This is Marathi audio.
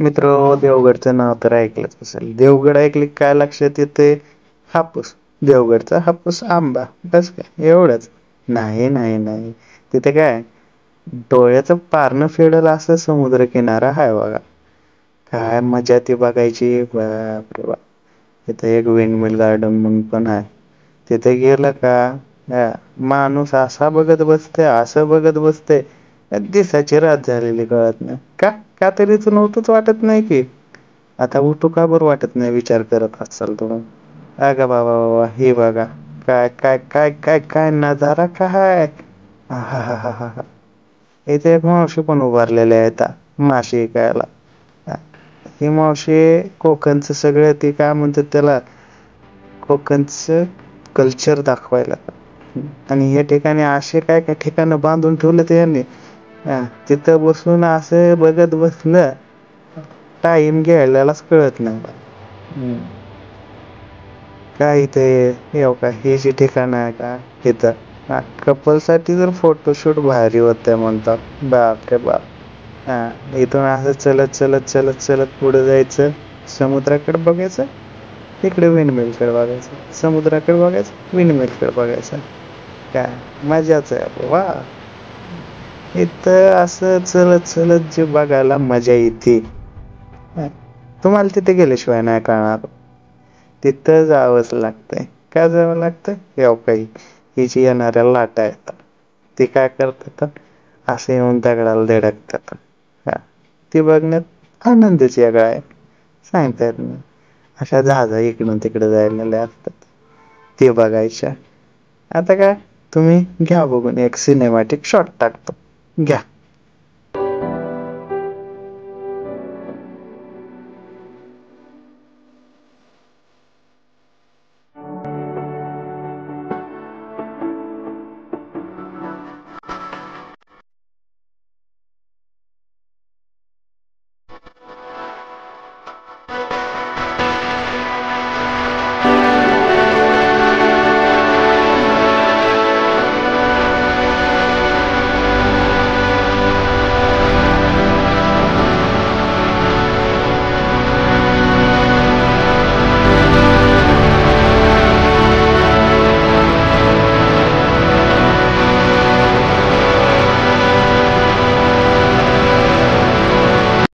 मित्र, देवगडचं नाव तर ऐकलंच असेल. देवगड ऐकले की काय लक्षात येते? हापूस. देवगडचा हापूस आंबा. बस काय एवढंच. नाही नाही नाही, तिथे काय डोळ्याचं पारणं फेडल असं समुद्र किनारा आहे बघा. काय मजा ती बघायची, बापरे बाप. तिथे एक विंडमिल गार्डन म्हणून पण आहे. तिथे गेलं का माणूस असा बघत बसते, असं बघत बसते, दिसाची रात झालेली कळत नाही. का का तरीच नव्हतंच वाटत नाही की आता उठू का बरं वाटत नाही, विचार करत असाल तुम्ही. अगं बाबा बाबा, हे बघा काय काय काय काय काय नजारा काय. आहाहाहा. इथे एक मावशी पण उभारलेले आहेत मासे विकायला. ही मावशी कोकणचं सगळं ते काय म्हणतात त्याला, कोकणचं कल्चर दाखवायला. आणि या ठिकाणी असे काय काय ठिकाण बांधून ठेवलं त्यांनी. तिथं बसून असं बघत बसलं, टाइम गेलेलाच कळत नाही. काय इथे येऊ का, हे जे ठिकाण आहे का इथं कपल साठी जर फोटोशूट भारी होते म्हणतात. बाप रे बाप. इथून असं चलत चलत चलत चलत पुढे जायचं, समुद्राकडे बघायचं, इकडे विंडमिलकडे बघायचं, समुद्राकडे बघायचं, विंडमिलकडे बघायचं. काय मजाच आहे वा. इथं असं चलत चलत जे बघायला मजा येते, तुम्हाला तिथे गेल्याशिवाय नाही कळणार. तिथं जावंच लागतंय. का जावं लागतं? येऊ काही ही जी येणाऱ्या लाटा येतात, ते काय करतात, असे येऊन दगडाला धडकतात. ते बघण्यात आनंदच वेगळा आहे, सांगता येत नाही. अशा जहाजा इकडून तिकडे जायला असतात, ते बघायच्या. आता काय, तुम्ही घ्या बघून एक सिनेमॅटिक शॉट टाकतो, घ्या.